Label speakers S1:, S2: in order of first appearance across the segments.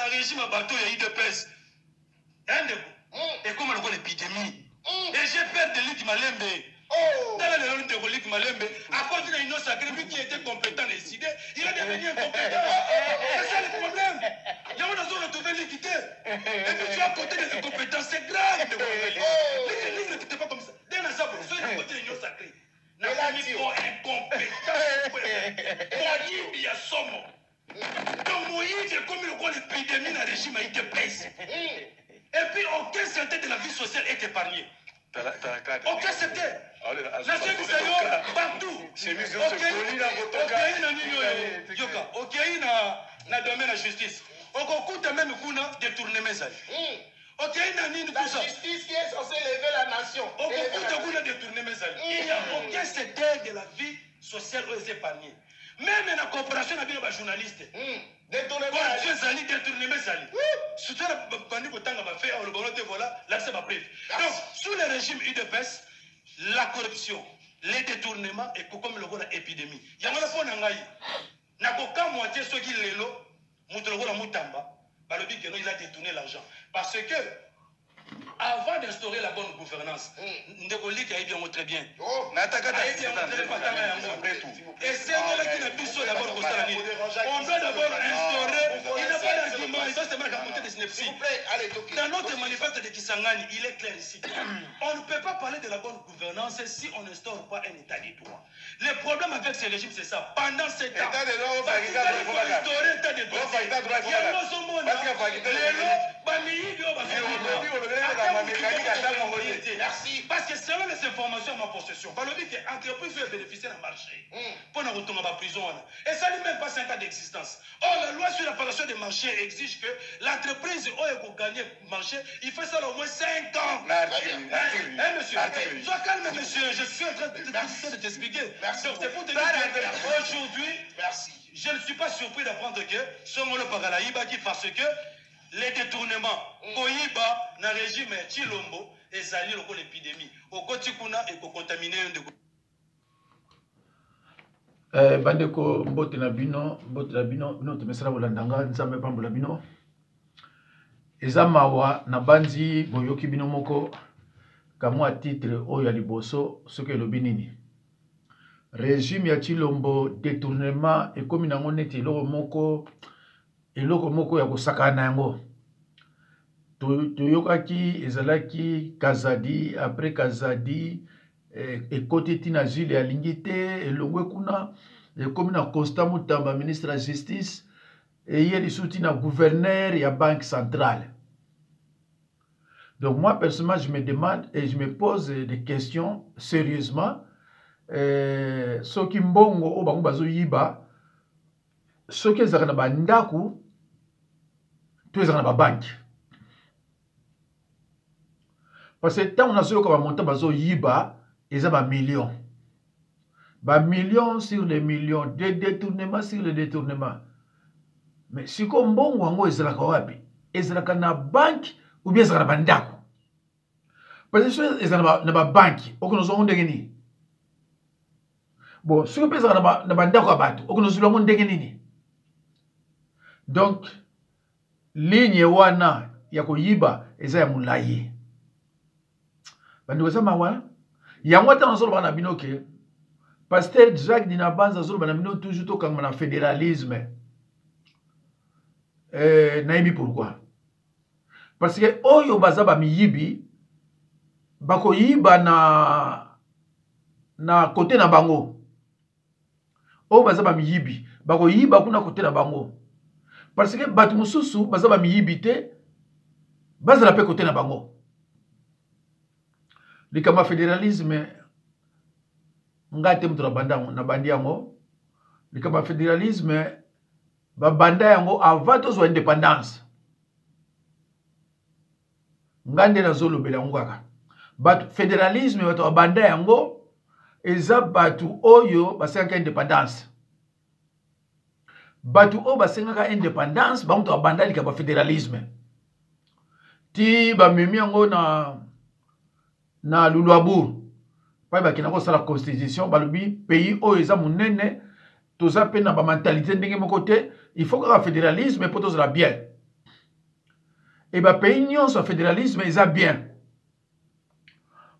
S1: le régime à bateau, il y a eu de pèse. Et comme on a l'épidémie. Et j'ai peur de Luc Malembe. Dans le rôle de Luc Malembe, à cause de l'union sacrée, lui qui était compétent décidé, il a devenu incompétent. C'est ça le problème. Il y a une zone retrouvé l'équité. Et puis tu as à côté des incompétences, c'est grave. Luc ne quittait pas comme ça. Dès la sabre, ceux qui côté de l'union sacrée. N'a pas mis pour incompétence. Moïse, il y a somme. Donc Moïse est comme le roi l'épidémie dans le régime à ITPS. Et puis aucun secteur de la vie sociale est épargné. Aucun secteur. La sécurité partout. Ok, na domaine de la justice. On même détourner mes amis. Ok,
S2: la justice qui est censée lever la nation.
S1: Détourner mes amis. Il n'y a aucun secteur de la vie sociale où est épargné. Même la coopération avec les journalistes. Détourner mes amis. Surtout la bande de temps va faire le bonheur de voilà, là c'est ma préf. Donc, sous le régime UDPS, la corruption, les détournements et comme le rôle épidémie. Il y a un peu de n'a qu'aucun moitié ceux qui l'élo, Moutologo Moutamba, il a détourné l'argent. Parce que, avant d'instaurer la bonne gouvernance, Ndegoli a bien très bien. Et c'est là qui n'a plus sur d'abord on doit d'abord instaurer, il n'a pas d'argument, il doit se mettre à monter des synapses. Dans notre manifeste de Kisangani, il est clair ici. On ne peut pas parler de la bonne gouvernance si on n'instaure pas un état de droit. Le problème avec ce régime, c'est ça. Pendant 7 ans, il faut instaurer un état de droit. Il y a un autre monde. Merci. Parce que selon les informations à ma possession, l'entreprise veut bénéficier d'un marché pour ne retourner à la prison. Et ça n'est même pas 5 ans d'existence. Or, la loi sur l'apparition des marchés exige que l'entreprise, pour gagner le marché, il fait ça au moins 5 ans. Monsieur, sois calme, monsieur. Je suis en train de t'expliquer. Donc, c'est pour te dire qu'aujourd'hui, je ne suis pas surpris d'apprendre que ce mot-là paralaïba qui parce que les détournements, Koyiba, dans le régime Chilombo, et Zali, l'épidémie. Au Kotikuna et au contaminé de
S3: bandeko mbote na bino bino temesala bolandanga nzambe pambola bino eza mawa na banzi boyoki bino moko kamwa titre oyo ya liboso soki elobi nini régime ya Chilombo détournement ekomi nango neti eloko moko ya kosakana yango toyokaki ezalaki Kazadi après Kazadi ekoti tina Jules alingi te elongwe kuna ekomi na Constant Mutamba ministre de la justice eye lisusu tina gouverneur ya banque centrale. Donc moi personnellement je me demande et je me pose des questions sérieusement soki mbongo o bango bazoyiba soki ezalaka na bandako to ezalaka na babanke. Parce que tant on a sur comme montant bazo yiba ils ont millions sur les millions de détournements sur les détournements. Mais si comme bon wango ezalaka wapi ezalaka na banque ou bien ezalaka na bandako. Parce que ezalaka na banque okonozo ndenge nini. Bon si on peut ezalaka na bandako abato okonozo longo ndenge nini. Donc ligne wana ya koyiba eza ya mulayi. Bandeko mawa yango ta nsolo bana binoke pasteur Jacques Dinabanza nsolo bana bino toujours to kanga na fédéralisme naibi pourquoi parce que oyo baza ba miyibi bako yiba na côté na bango oyo baza ba miyibi bako yiba kuna côté na bango parce que batu mususu baza ba miyibi te baza la pe côté na bango. Le kama fédéralisme ngate mtu na bandi yango le kama fédéralisme ba banda yango avant to zo indépendance ngande na zolo bela yango kaka but fédéralisme bato ba banda yango eza batu oyo basenga indépendance batu o basenga indépendance ba mtu abanda li kama fédéralisme ti ba memi yango na Luluabour pa ba kina ko sala constitution balobi pays o eza munene toza pe na ba mentalité ndenge moko te il faut que le fédéralisme pour tous la bien et ba pays nyonso fédéralisme eza bien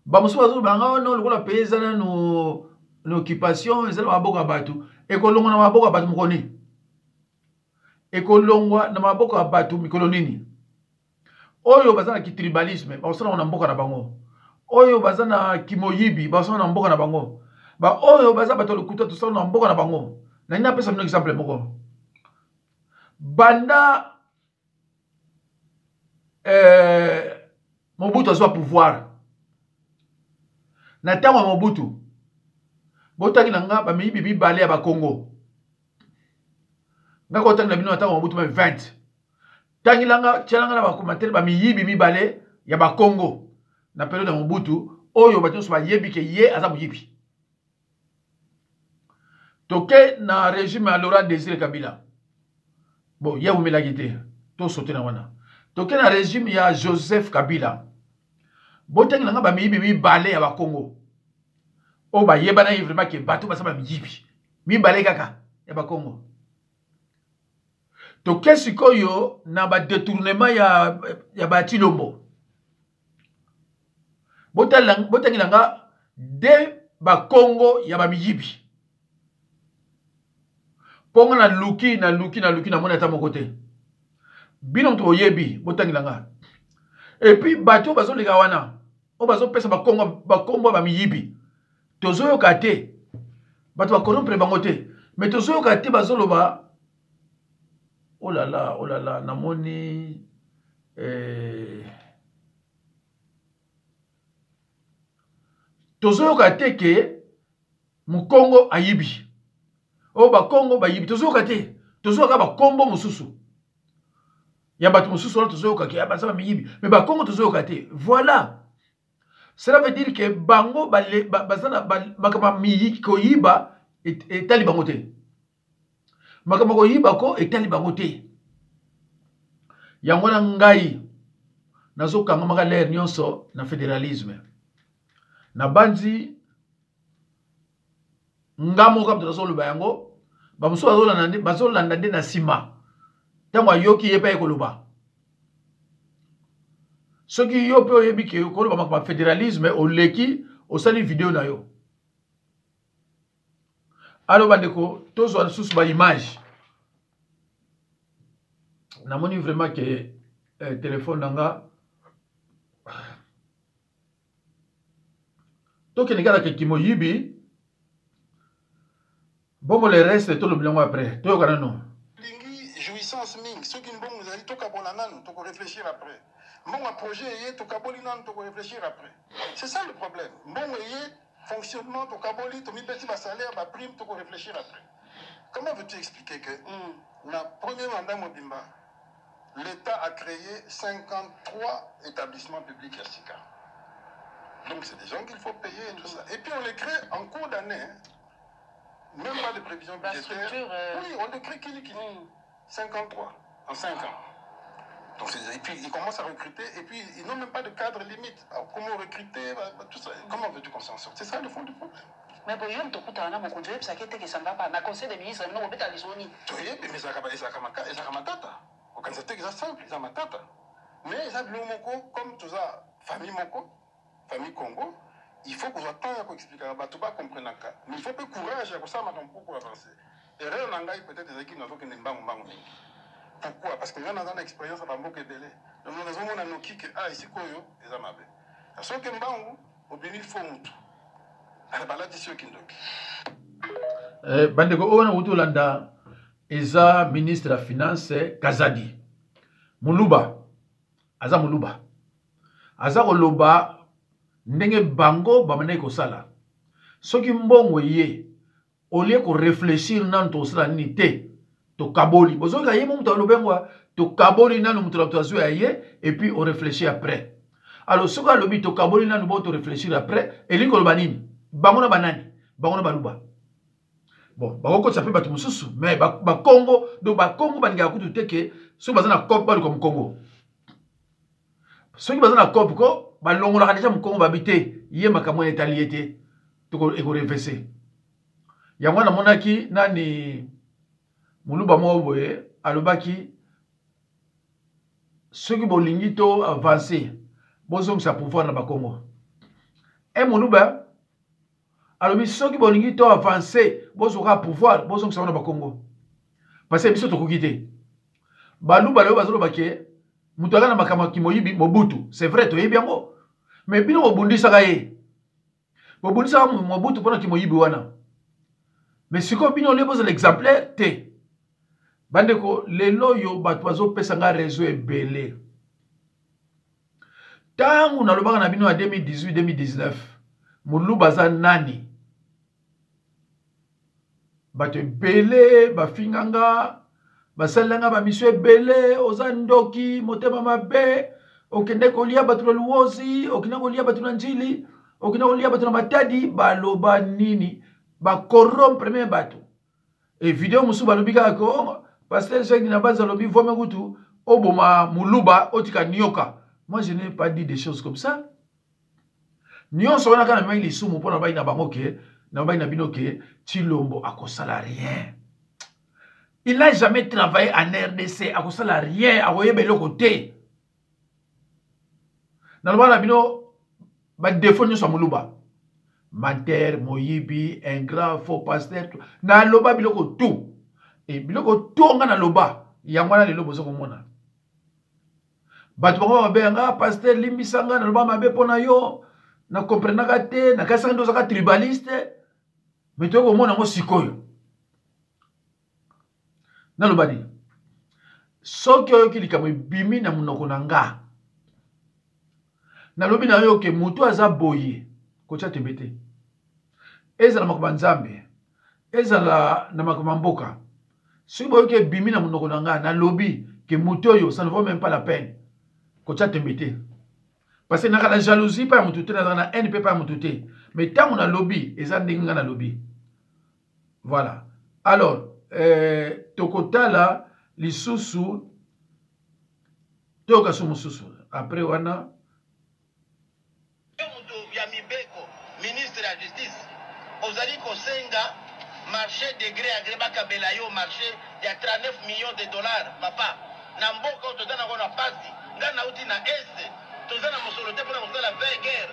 S3: ba musu bazo banga no lokola pays ezana no l'occupation ezana maboka batu ekolongwa na maboka batu mukoni ekolongwa na maboka batu mikolo nini oyo bazana ki tribalisme basona na mboka na bango oyo bazana kimoyibi basona na mboka na bango ba oyo baza bato lokuta to sona na mboka na bango na ina pesa mino exemple moko banda Mobutu azwa pouvoir na tango Mobutu botangi nanga ba miyibi bibale ya ba Congo ngako tangi na bino na tango Mobutu me 20 tangi langa tchelanga na ba commentaire ba miyibi bibale ya ba Congo na période ya Mobutu oyo bato so ba yebi ke ye aza muyibi toke na régime ya Laurent Désiré Kabila bon ye omelaki te to sauter na wana toke na régime ya Joseph Kabila botangi nanga ba miyibi mibale ya ba Congo o ba yeba na vraiment ke bato basa ba miyibi mibale kaka ya ba Congo toke sikoyo na ba détournement ya ba Chilombo botangi nanga de ba Congo ya ba miyibi ponga na luki na mona ta moko te bino to yebi botangi nanga et puis bato bazo leka wana o bazo pesa ba Congo ba miyibi tozo yo kate bato ba corrompre bango te mais tozo yo kate bazo loba oh là là namoni tozo yo kate ke mu Congo ayibi o ba Congo ba yibi tozo yo kate tozo ka ba kombo mususu ya bato mususu wana tozo yo kake ya basaba miyibi mais ba Congo tozo yo kate voilà. Cela veut dire que bango bazana makama miyi ko yiba etali bango te makama ko yiba ko etali bango te yango na ngai nazokanga maka l'air nyonso na fédéralisme na banzi ngamo kam to solo bayango ba muso bazolanda nde na sima tango yoki yepa ekoloba ce qui yo pe oyebi ke koloba makama fédéralisme oleki osali vidéo na yo alo bandeko tozwa susu ba image namoni vraiment que téléphone nanga tokende kaka ke kimoyibi bongo le reste to lobilango après toyokana no
S2: lingi jouissance mingi soki mbongo ezali tokabola nanu toko réfléchir après mbongo projet eye tokaboli nanu toko réfléchir après c'est ça le problème mbongo eye fonctionnement tokaboli tomipesi basalaire baprime toko réfléchir après comment veux-tu expliquer que na premier mandat mobimba l'État a créé 53 établissements publics à Sika. Donc c'est des gens qu'il faut payer et tout ça. Et puis on les crée en cours d'année. Même pas de prévision budgétaire. Oui, on les crée qui 53 en 5 ans. Donc, et puis ils commencent à recruter et puis ils n'ont même pas de cadre limite. Alors, comment recruter, tout ça. Comment veux-tu qu'on s'en sorte? C'est ça le fond du problème.
S4: Mais pour yon to kutana mo konjoye pisa kete ke samba pa na conseil des ministres no beta lisoni.
S2: Toye mais ça matata. Organiser ça simple, ça matata. Mais ça bleu moko comme tout ça famille moko, famille Congo, il faut qu'on attende à expliquer à Batuba comprendre ça. Mais il faut peu courage pour ça maintenant pour avancer. Et rien n'engaille peut-être des équipes n'ont aucun bango. Pourquoi? Parce que nous avons une expérience à Bambo Kebele. Donc nous avons un outil que ici koyo les amabe. Parce que bango au béni faut mutu.
S3: bandeko owana utolanda eza ministre ya finance Kazadi Muluba aza koloba ndenge bango bamane kosala soki mbongo ye olie ko réfléchir nanu tosala nini te to kaboli bozoka ye mutu alobengwa to kaboli nanu mutu azwa ya ye et puis on réfléchit après alors soki alobi to kaboli nanu bo to réfléchir après elingi koloba nini bango na banani bango na baluba bon bango ko sape batu mususu mais ba Congo do ba Congo baninga kutu teke so bazana cop ba comme Congo soki bazana cop ko ba longola ka deja mu Congo babité ye makamwe etaliete to ko reverser yango na monaki nani muluba mo boye alobaki ceux qui bolingi to avancer bozong sa pouvoir na bakongo et monuba alors ceux qui bolingi to avancer bozoka pouvoir bozong sa na bakongo parce que biso to kokite balu balo bazolo baké mutaka na makama ki moyibi mobutu c'est vrai to yebi yango mais bino bobundisa ka ye bobundisa mobutu pona ki moyibi wana mais siko bino le bozo l'exemplaire te bandeko lelo yo bato bazopesa nga réseau ebele tangu nalobaka na bino ya 2018-2019 mulu baza nani bato ebele bafinganga basalanga bamisio ebele oza ndoki motema mabe okende kolia bato na luozi okende kolia bato na njili okende kolia bato na matadi baloba nini bakorrompre me bato e video mosusu balobi kaka ko Pasteur Jacques Dinabanza lobi vome kutu oboma muluba otika nyoka. Moi je n'ai pas dit des choses comme ça. Nyon sona kana mai lisumu pona bai na bango ke na bai na binoke Tshilombo akosala rien. Il n'a jamais travaillé en RDC akosala rien akoyebe le côté. Na loba na bino ba défaut nyo sa muluba. Menteur, moyibi, ingrat, faux pasteur. Na loba biloko tout. Et biloko tonga na loba yangwana lelo bozo komona bato bango babenga pasteur limbisanga na loba mabe pona yo na comprenaka te na kasanga ndo zaka tribaliste mais to komona ngo sikoyo na loba ni soki oyo kilika bimi na munoko na nga na lobi na yo ke mutu aza boye kocha tembete ezala makoba nzambe ezala na makoba mboka. Si vous voyez que bimi na munoko nanga na lobby que mutoyo ça ne vaut même pas la peine. Kocha tembete. Parce que na la jalousie pas mututé na haine pas mututé. Mais tant on a lobby et ça ndinga na lobby. Voilà. Alors tokota la lisusu toka sumususu. Après wana
S5: ya mibeko ministre de la justice ozali kosenga marché de gré à gré bakabela yo marché il y a 39 millions de dollars papa na mboka toza na kona pasi ngana uti na est toza na mosolo te pona mosala la guerre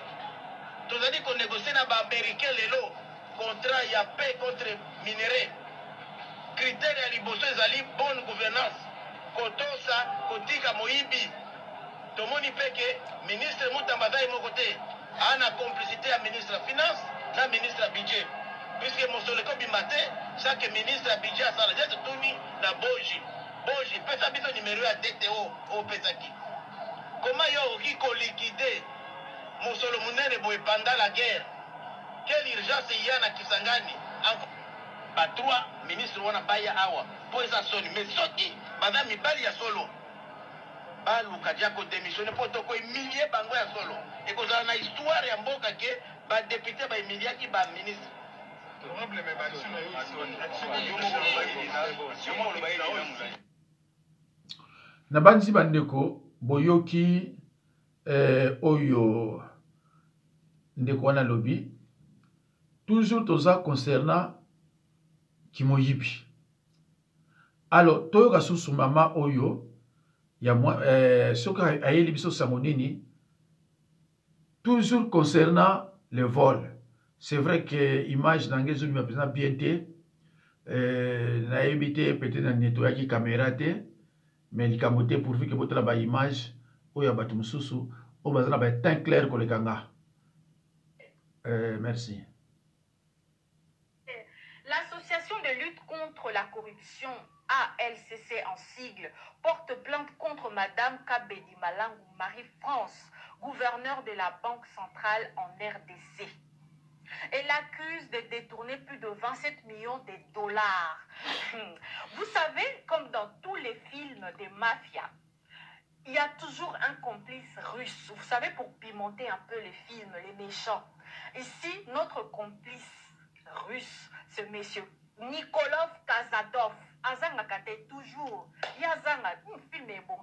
S5: tozali ko négocier na ba américain lelo contrat ya paix contre minerai critère ya liboso ezali bonne gouvernance kotosa kotika moyibi tomoni peke ministre Mutambazai moko te ana complicité ya ministre ya finance na ministre ya budget. Puisque mon solo bimate, chaque ministre a budget à ça, j'ai tout na boji. Boji, pesa bito numéro à DTO au pesaki. Comment yo qui ko liquider mon solo munene boy pendant la guerre? Quelle urgence y a na Kisangani? Ba trois ministres wana baya awa. Pour ça soni, mais soti, madame mibali ya solo. Balu kadia ko démissionner pour to ko millier bango ya solo. Et ko na histoire ya mboka ke ba député ba millier ki ba ministre.
S3: na banzi bandeko boyoki oyo ndeko wana lobi toujours toza concernant kimoyibi. Alors toyoka susu mama oyo ya soki ayeli biso sango nini toujours concernant le vol. C'est vrai que l'image n'a pas bien été. N'a évité peut-être de nettoyer la caméra, mais il a monté pourvu que votre image, ou ya batum susu, ou bazana ba teint clair pour le kanga. Merci.
S6: L'association de lutte contre la corruption, ALCC en sigle, porte plainte contre Madame Kabedi Malangu Marie-France, gouverneure de la Banque centrale en RDC. Elle accuse de détourner plus de 27 millions de dollars. Vous savez, comme dans tous les films de mafia, il y a toujours un complice russe. Vous savez, pour pimenter un peu les films, les méchants. Ici, notre complice russe, ce monsieur Nikolov Kazadov, Azangakate toujours. Yazanga, un film est bon,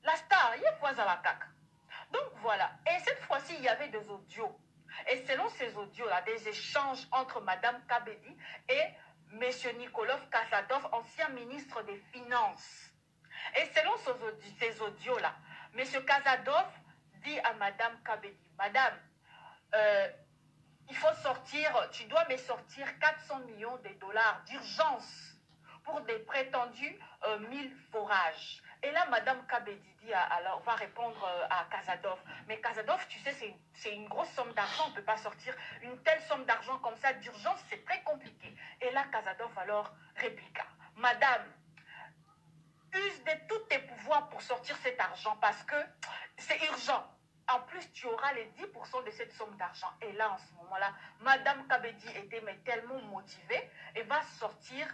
S6: la star, il y a fois à la caca. Donc voilà. Et cette fois-ci, il y avait des audios. Et selon ces audios-là, des échanges entre Madame Kabedi et Monsieur Nikolov Kazadov, ancien ministre des Finances. Et selon ces audios-là. Monsieur Kazadov dit à Madame Kabedi, Madame, il faut sortir, tu dois me sortir 400 millions de dollars d'urgence pour des prétendus 1000 forages. Et là, Madame Kabedi dit, alors, va répondre à Kazadov. Mais Kazadov, tu sais, c'est une grosse somme d'argent. On ne peut pas sortir une telle somme d'argent comme ça d'urgence. C'est très compliqué. Et là, Kazadov alors répliqua. Madame, use de tous tes pouvoirs pour sortir cet argent parce que c'est urgent. En plus, tu auras les 10% de cette somme d'argent. Et là, en ce moment-là, Madame Kabedi était tellement motivée et va sortir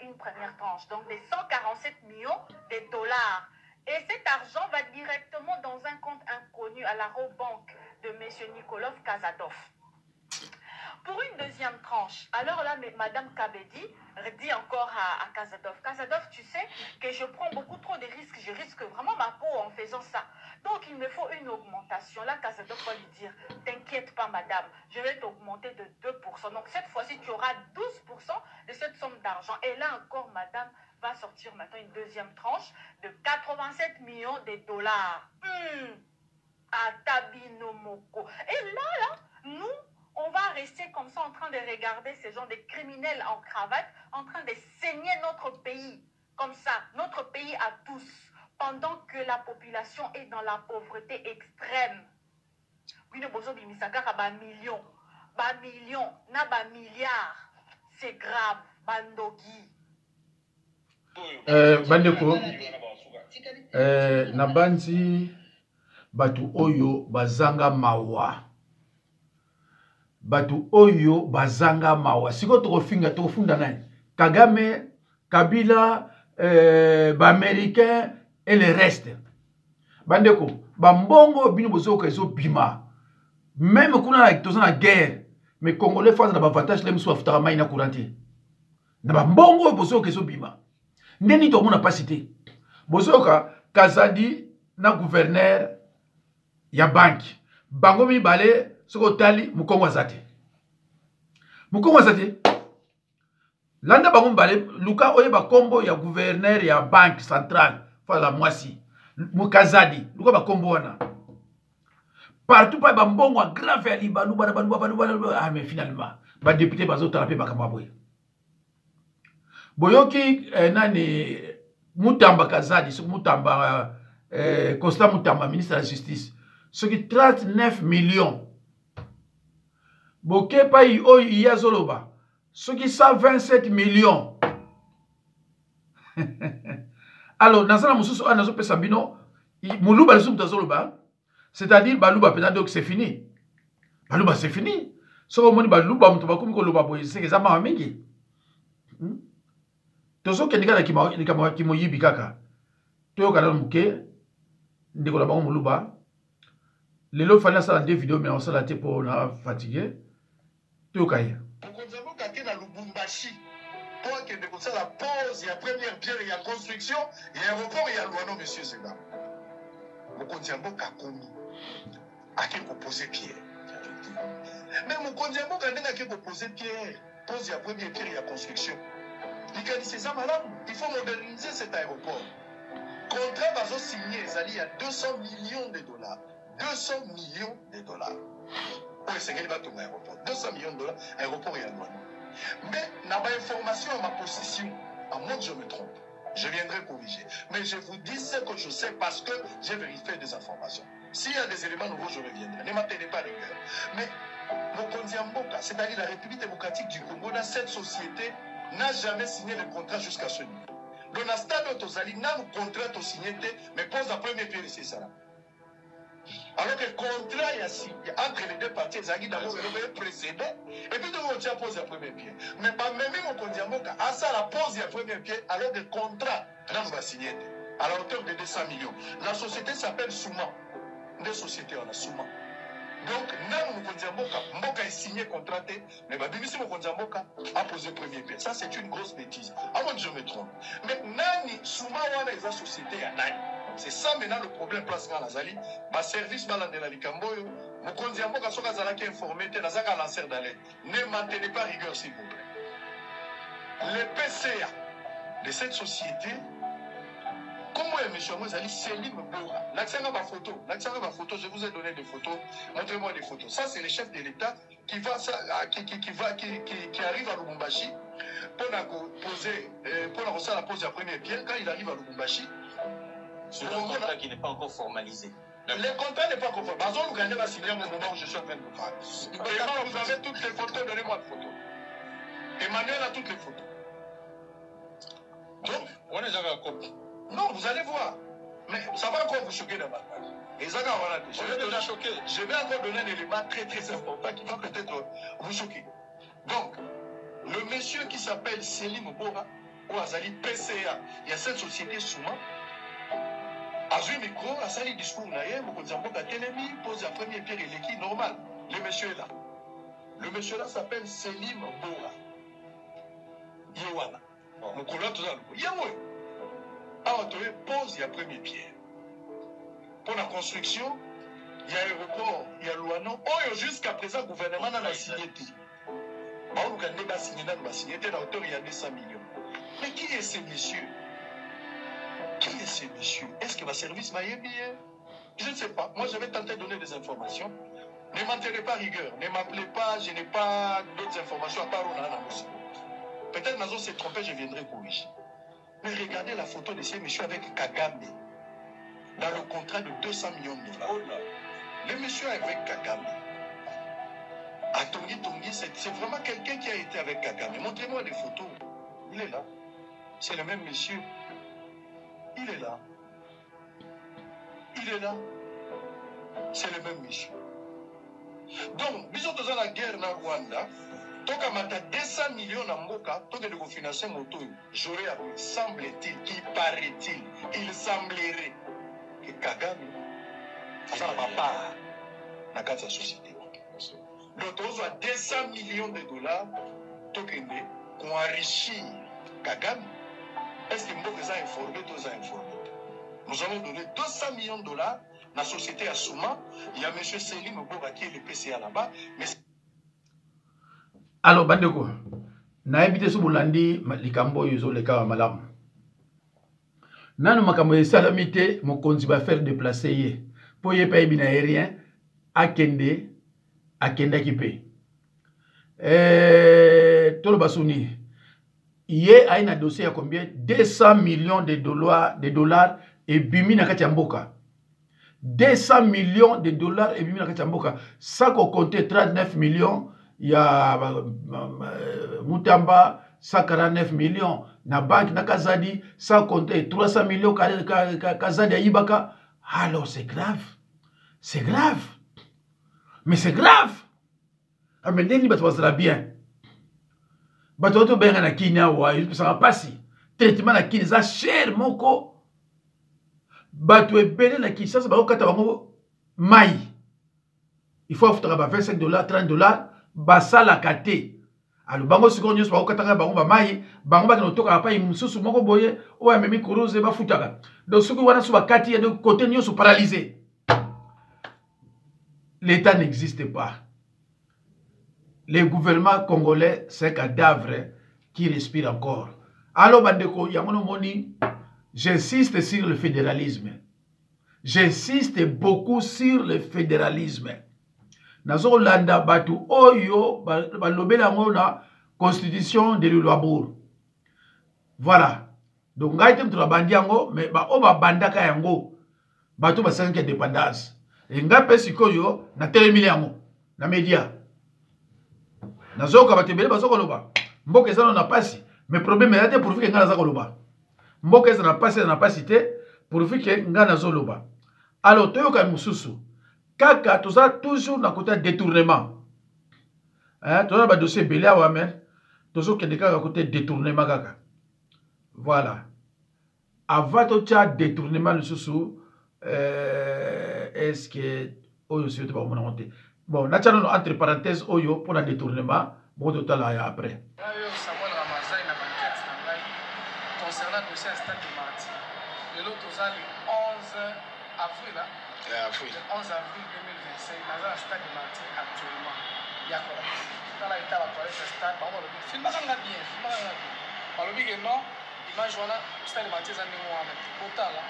S6: une première tranche. Donc, des 147 millions de dollars. Et cet argent va directement dans un compte inconnu à la banque de M. Nikolov Kazadov. Pour une deuxième tranche, alors là, Madame Kabedi dit encore à Kazadov, Kazadov, tu sais que je prends beaucoup trop de risques, je risque vraiment ma peau en faisant ça. Donc, il me faut une augmentation. Là, Kazadov va lui dire, t'inquiète pas, madame, je vais t'augmenter de 2%. Donc, cette fois-ci, tu auras 12% de cette somme d'argent. Et là encore, madame va sortir maintenant une deuxième tranche de 87 millions de dollars. À Tabinomoko. Et là, nous, on va rester comme ça en train de regarder ces gens, des criminels en cravate, en train de saigner notre pays. Comme ça, notre pays à tous. Pendant que la population est dans la pauvreté extrême. Oui, nous avons des millions, milliards. C'est grave, bandogi.
S3: Bandeko, Nabanzi, Batu Oyo, Bazanga Mawa. Batu Oyo, Bazanga Mawa. Siko tokofinga, tokofunda nani. Kagame, Kabila, Américain et le reste. Bandeko, Bambongo, Bino Bozo, Kaizo, Bima. Même qu'on a la guerre, mais Congolais face à l'avantage, les moussous à Maïna Kouranti. Bambongo, Bozo, Kaizo, Bima. Neni to mona pas cité. Bozoka Kazadi na gouverneur ya banque. Bango mi balé soko tali mukongo azate. Mukongo azate. Landa bango balé luka oye ba kombo ya gouverneur ya banque centrale fa la mwasi. Mukazadi luka ba kombo wana. Partout pa ba mbongo a grave ya libalu ah mais finalement ba député bazo trapper ba kamabwe. Boyoki nani Mutamba Kazadi, Mutamba Costa Mutamba, ministre de la Justice, ce qui 39 millions. Boke pa iya zoloba, ce qui 127 millions. Alors, dans la moussous, on a zo pesambino, moulouba le soum zoloba, c'est-à-dire balouba pena donc c'est fini. Balouba c'est fini. Ce qu'on moni balouba moutoba comme ko loba boy, c'est que ça m'a amené. Tozo kendika na kimo yibi kaka. Toyo kana muke ndeko la bango muluba. Lelo fana sala deux vidéos mais on sala te pour na fatigué. Toyo kaya.
S2: Mukonzamo kake na Lubumbashi. Pour que ndeko sala pause ya première pierre ya construction et aéroport ya Luano monsieur Zega. Mukonzamo kakomi. Ake ko poser pierre. Mais Mukonzamo kandenga ke ko poser pierre. Pause ya première pierre ya construction. Il faut moderniser cet aéroport. Contrat va signer, il y a 200 millions de dollars. 200 millions de dollars. Oui, c'est qu'il va tomber aéroport. 200 millions de dollars, aéroport et aéroport. Mais, n'a pas information à ma position. À moins que je me trompe. Je viendrai corriger. Mais je vous dis ce que je sais parce que j'ai vérifié des informations. S'il y a des éléments nouveaux, je reviendrai. Ne m'attendez pas rigueur. Mais, Mokondi Mboka, c'est-à-dire la République démocratique du Congo, dans cette société, n'a jamais signé le contrat jusqu'à ce niveau. Donc, dans le stade où Tozali, n'a pas contrat signé, mais pose la première pierre ici, ça. Alors que le contrat est signé entre les deux parties, ils ont d'abord précédé, et puis on tient pose la première pierre. Mais pas même mon Kondiamoka, à ça la pose la première pierre, alors que le contrat n'a pas signé à la hauteur de 200 millions. La société s'appelle Souma. Deux sociétés, on a Souma. Donc, Nan Mokondiamboka, Mboka est signé contraté, mais BBC Mokondiamboka a posé premier pied. Ça, c'est une grosse bêtise. Avant que je me trompe. Mais Nani, Souma, Wana, les sociétés à Nani. C'est ça maintenant le problème place dans la Zali. Ma service balande la Likamboyo, Mokondiamboka, Soka Zalaki informé, Nazaka lanceur d'alerte. Ne maintenez pas rigueur, s'il vous plaît. Le PCA de cette société Comment est monsieur Mozali Selim Bora? L'accent à ma photo, je vous ai donné des photos. Montrez-moi des photos. Ça, c'est le chef de l'État qui arrive à Lubumbashi pour la poser la pose de la première pierre. Quand il arrive à Lubumbashi,
S5: c'est un contrat qui n'est pas encore formalisé.
S2: Le contrat n'est pas encore formalisé. Bazon Luganda va signer au moment où je suis en train de vous parler. Et vous avez toutes les photos, donnez-moi les photos. Emmanuel a toutes les photos. Donc, on est déjà copie. Non, vous allez voir. Mais ça va encore vous choquer davantage. Et ça va je vais encore donner un élément très très important qui va peut-être vous choquer. Donc, le monsieur qui s'appelle Selim Bora, ou Azali PCA, il y a cette société souvent, a joué micro, a sali discours naïe, Mokonzamboka Telemi, pose la première pierre et l'équipe normal. Le monsieur est là. Le monsieur là s'appelle Selim Bora. Yewana. Mon collègue tout ça. Yewana. Alors, tu pose la première pierre. Pour la construction, il y a l'aéroport, il y a Luano. Oh, jusqu'à présent, le gouvernement n'a signé tout. On a signé à hauteur il y a 200 millions. Mais qui est ce monsieur? Qui est ce monsieur? Est-ce que ma service m'a aidé? Je ne sais pas. Moi, je vais tenter de donner des informations. Ne m'enterrez pas rigueur. Ne m'appelez pas. Je n'ai pas d'autres informations à part Onana. Peut-être Nazo s'est trompé, je viendrai corriger. Mais regardez la photo de ce monsieur avec Kagame dans le contrat de 200 millions de dollars. Le monsieur avec Kagame. À Tongi Tongi, c'est vraiment quelqu'un qui a été avec Kagame. Montrez-moi des photos. Il est là. C'est le même monsieur. Il est là. Il est là. C'est le même monsieur. Donc, bisous dans la guerre na Rwanda. Donc, à 200 millions de Mboka, donc de financer mon tour, j'aurais appris, semble-t-il, qui paraît-il, il semblerait que Kagame, ça n'a pas part dans la société. Donc, on a 200 millions de dollars, donc on enrichit Kagame. Est-ce que Mboka est informé, tous informé? Nous allons donner 200 millions de dollars dans la société à Souma. Il y a M. Selim Mboka qui est le PCA là-bas, mais
S3: alors bandeko na ebite so bolandi likambo yozo le ka malamu nanu makambo esalamite mokonzi ba faire déplacer ye po ye pa ebina aérien akenda kipe tolo basuni ye aina dossier ya combien 200 millions de dollars et bimi na kati ya mboka 200 millions de dollars et bimi na kati ya mboka ça ko compter 39 millions. Il y a Moutamba, 149 millions. Na banque, na Kazadi, ça compte 300 millions. Kazadi à Ibaka. Alors c'est grave. C'est grave. Mais c'est grave. Ah, mais n'est-ce pas ça bien? Batoto benga na Kenya, ouais, ça va passer. Traitement na Kenya, ça cher, moko. Bato e bene na Kenya, ça va au katabango mai. Il faut avoir 25 $, 30 $. Basala kate alo bango siko nyos ba okatanga bango ba mai bango ba kinotoka pa imususu moko boye o ya memi kuruze ba futaka donc siko wana suba kati ya de côté nyos paralysé. L'état n'existe pas. Le gouvernement congolais c'est un cadavre qui respire encore. Alors bandeko yamono moni, j'insiste sur le fédéralisme. J'insiste beaucoup sur le fédéralisme. Nazo landa batu oyo balobela ngona constitution de l'Uabour. Voilà. Donc ngaite mtu bandi yango mais ba oba bandaka yango batu basanki indépendance. Et ngape sikoyo na telemile yango na media. Nazo ka batebele bazoko loba. Mboka ezana na pasi mais problème est pour que ngana zako loba. Mboka ezana na pasi te pour que ngana zo loba. Alors toyoka mususu kaka toza toujours na côté détournement. Hein, toza ba dossier belé à wamer, tozo kende kaka côté détournement kaka. Voilà. Avant to tcha détournement le sous est-ce que oyo c'est pas mon monter. Bon, na tcha entre parenthèses oyo pour la détournement, bon total après.
S7: Samuel Ramazai na banquette na ngai concernant dossier Stade de Martyr. Le lot toza le 11 avril là. Le 11 avril 2025, dans un Stade de Martyr actuellement. Il y a quoi? Dans l'état de la toilette, stade, on va le film bien. On le dit que non, image wana stade Martyr eza ndenge wana te botala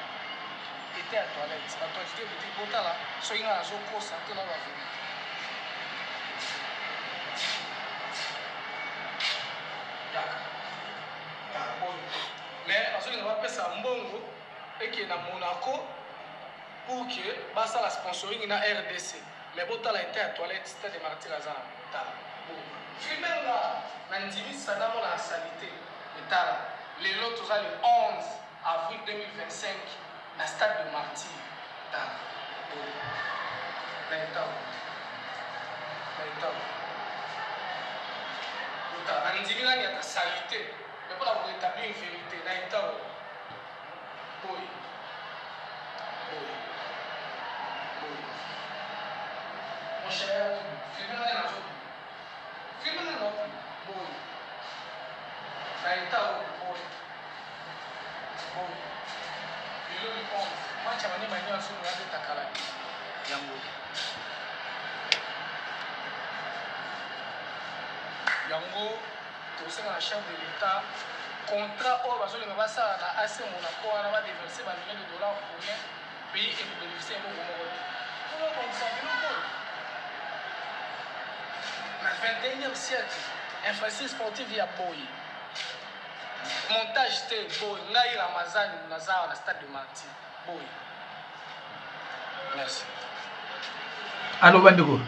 S7: ete ya toilette batoilette ebiti botala soki nga nazokosa te na baveni mais nazolinga bapesa mbongo eke na Monaco pour que basala sponsoring na RDC mais botala ete ya toilette stade Martyr aza na botala filmenga na ndimisa namona na salite etala lelo toza le 11 avril 2025 na stade de Martyr tala na etao na ndimi nani ata salite mais pour la rétablir une vérité na etao boy mon cher filmenga na zo filmenga na boy na etao boy match abanye banyo aso na de takala yango tosenga na chef de l'état contrat oyo bazolinga basala na AC Monaco wana badeverse ba millions de dollars pour rien pays ekobénéficie eloko moko te oyo kondisa biloko na 21e siècle infrastructure sportive ya boye montage te boy ngai Ramazani nazawa na stade de Martyr boy merci
S3: allo bandeko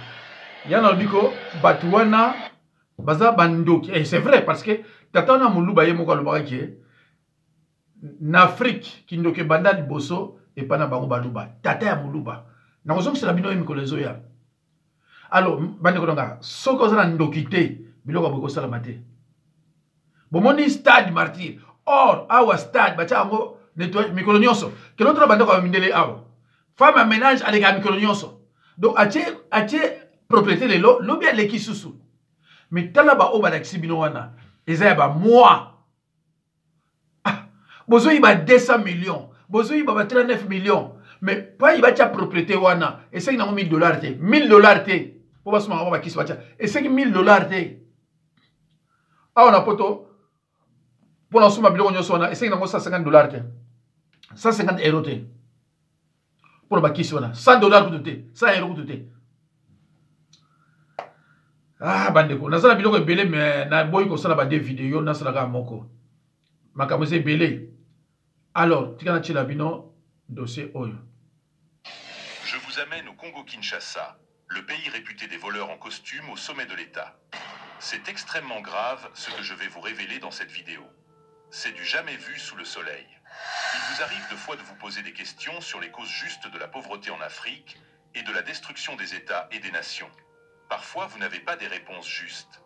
S3: yana biko batuwana baza bandoki et c'est vrai parce que tata na muluba ye moko alobaka ke na Afrique kindoke banda liboso et pas na bango baluba tata ya muluba na kozongisela bino ye mikolo ezoya alors bandeko nanga soko za na ndoki te biloko boko sala te bomoni stade Martyr or awa stade bacha yango nettoyer mikolo nyonso ke notre bandeko ba mindele awa femme à ménage aleka mikolo nyonso donc atie propriété lelo lobi aleki susu mais tala ba oba lakisi bino wana eza ya ba moi bozo yiba 200 millions bozo yiba 39 millions mais pas yiba tia propriété wana et c'est na $1000 te $1000 te po basuma ba kisi bacha et c'est $1000 te awa na poto pour la somme biloko nyonso wana et c'est na $150 te 150 euros te pour ba kisi wana $100 kutu te 100 euros kutu te ah bandeko nazala biloko ebele mais na boyi ko sala ba de vidéo na sala ka moko makambo se belé alors tikana tshila bino dossier oyo.
S8: Je vous amène au Congo-Kinshasa, le pays réputé des voleurs en costume au sommet de l'État. C'est extrêmement grave ce que je vais vous révéler dans cette vidéo. C'est du jamais vu sous le soleil. Il vous arrive de fois de vous poser des questions sur les causes justes de la pauvreté en Afrique et de la destruction des États et des nations. Parfois, vous n'avez pas des réponses justes.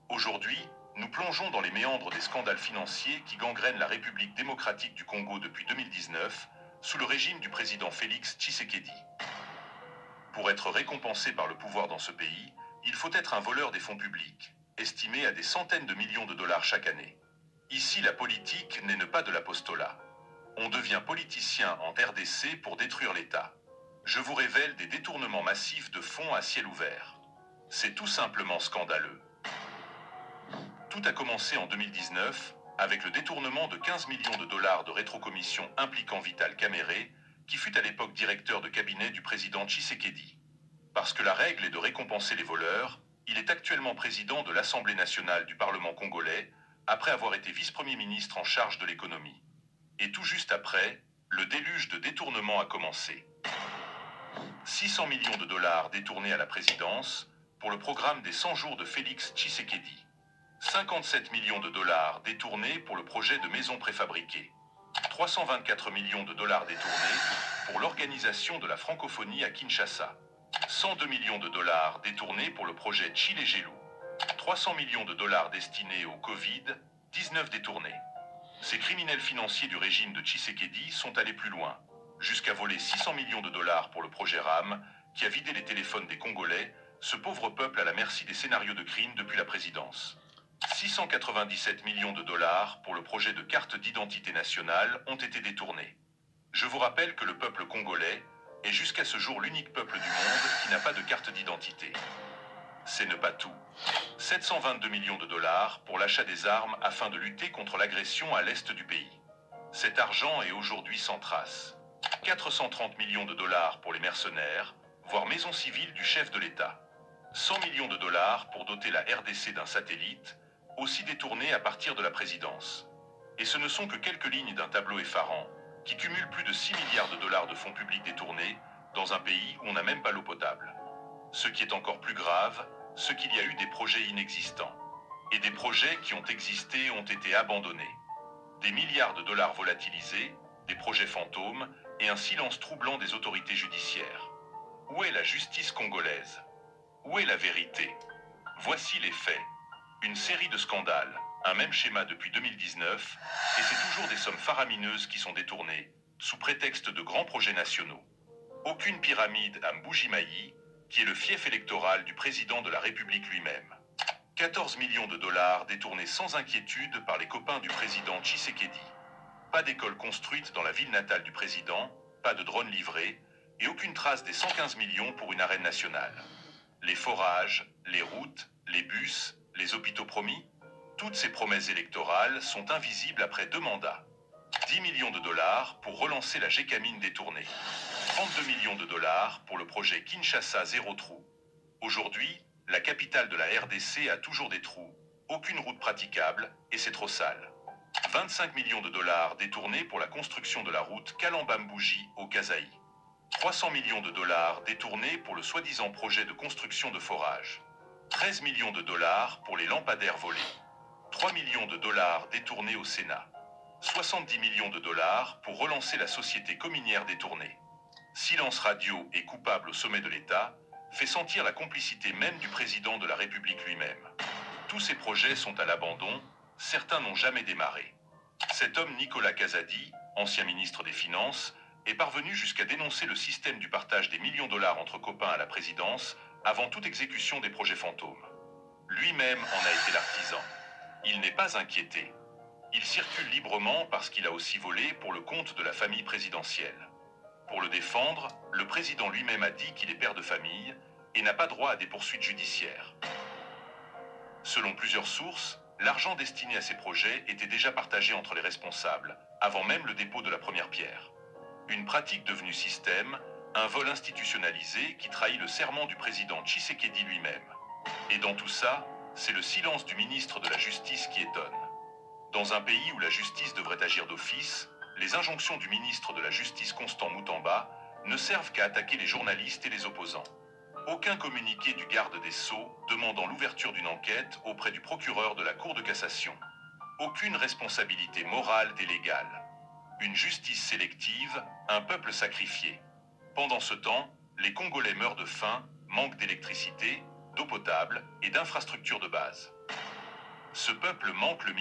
S8: Aujourd'hui, nous plongeons dans les méandres des scandales financiers qui gangrènent la République démocratique du Congo depuis 2019, sous le régime du président Félix Tshisekedi. Pour être récompensé par le pouvoir dans ce pays, il faut être un voleur des fonds publics, estimé à des centaines de millions de dollars chaque année. Ici, la politique n'est pas de l'apostolat. On devient politicien en RDC pour détruire l'État. Je vous révèle des détournements massifs de fonds à ciel ouvert. C'est tout simplement scandaleux. Tout a commencé en 2019 avec le détournement de 15 millions de dollars de rétrocommission impliquant Vital Kamerhe, qui fut à l'époque directeur de cabinet du président Tshisekedi. Parce que la règle est de récompenser les voleurs, il est actuellement président de l'Assemblée nationale du Parlement congolais, après avoir été vice-premier ministre en charge de l'économie. Et tout juste après, le déluge de détournement a commencé. 600 millions de dollars détournés à la présidence pour le programme des 100 jours de Félix Tshisekedi. 57 millions de dollars détournés pour le projet de maison préfabriquée. 324 millions de dollars détournés pour l'organisation de la francophonie à Kinshasa. 102 millions de dollars détournés pour le projet Chile-Gelou. 300 millions de dollars destinés au Covid, 19 détournés. Ces criminels financiers du régime de Tshisekedi sont allés plus loin, jusqu'à voler 600 millions de dollars pour le projet RAM, qui a vidé les téléphones des Congolais, ce pauvre peuple à la merci des scénarios de crimes depuis la présidence. 697 millions de dollars pour le projet de carte d'identité nationale ont été détournés. Je vous rappelle que le peuple congolais est jusqu'à ce jour l'unique peuple du monde qui n'a pas de carte d'identité. c'est ne pas tout. 722 millions de dollars pour l'achat des armes afin de lutter contre l'agression à l'est du pays. Cet argent est aujourd'hui sans trace. 430 millions de dollars pour les mercenaires, voire maison civile du chef de l'État. 100 millions de dollars pour doter la RDC d'un satellite, aussi détourné à partir de la présidence. Et ce ne sont que quelques lignes d'un tableau effarant qui cumule plus de 6 milliards de dollars de fonds publics détournés dans un pays où on n'a même pas l'eau potable. Ce qui est encore plus grave, c'est qu'il y a eu des projets inexistants. Et des projets qui ont existé ont été abandonnés. Des milliards de dollars volatilisés, des projets fantômes et un silence troublant des autorités judiciaires. Où est la justice congolaise? Où est la vérité? Voici les faits. Une série de scandales, un même schéma depuis 2019, et c'est toujours des sommes faramineuses qui sont détournées, sous prétexte de grands projets nationaux. Aucune pyramide à Mbuji-Mayi, qui est le fief électoral du président de la République lui-même. 14 millions de dollars détournés sans inquiétude par les copains du président Tshisekedi. Pas d'école construite dans la ville natale du président, pas de drone livré, et aucune trace des 115 millions pour une arène nationale. Les forages, les routes, les bus, les hôpitaux promis, toutes ces promesses électorales sont invisibles après 2 mandats. 10 millions de dollars pour relancer la Gécamine détournée. 32 millions de dollars pour le projet Kinshasa Zéro Trou. Aujourd'hui, la capitale de la RDC a toujours des trous, aucune route praticable et c'est trop sale. 25 millions de dollars détournés pour la construction de la route Kalamba-Mbouji au Kasaï. 300 millions de dollars détournés pour le soi-disant projet de construction de forage. 13 millions de dollars pour les lampadaires volés. 3 millions de dollars détournés au Sénat. 70 millions de dollars pour relancer la société cominière détournée. Silence radio et coupable au sommet de l'État fait sentir la complicité même du président de la République lui-même. Tous ces projets sont à l'abandon, certains n'ont jamais démarré. Cet homme Nicolas Kazadi, ancien ministre des Finances, est parvenu jusqu'à dénoncer le système du partage des millions de dollars entre copains à la présidence avant toute exécution des projets fantômes. Lui-même en a été l'artisan. Il n'est pas inquiété. Il circule librement parce qu'il a aussi volé pour le compte de la famille présidentielle. Pour le défendre, le président lui-même a dit qu'il est père de famille et n'a pas droit à des poursuites judiciaires. Selon plusieurs sources, l'argent destiné à ces projets était déjà partagé entre les responsables, avant même le dépôt de la première pierre. Une pratique devenue système, un vol institutionnalisé qui trahit le serment du président Tshisekedi lui-même. Et dans tout ça, c'est le silence du ministre de la Justice qui étonne. Dans un pays où la justice devrait agir d'office, les injonctions du ministre de la Justice Constant Moutamba ne servent qu'à attaquer les journalistes et les opposants. Aucun communiqué du garde des Sceaux demandant l'ouverture d'une enquête auprès du procureur de la Cour de cassation. Aucune responsabilité morale et légale. Une justice sélective, un peuple sacrifié. Pendant ce temps, les Congolais meurent de faim, manquent d'électricité, d'eau potable et d'infrastructures de base. Ce peuple manque le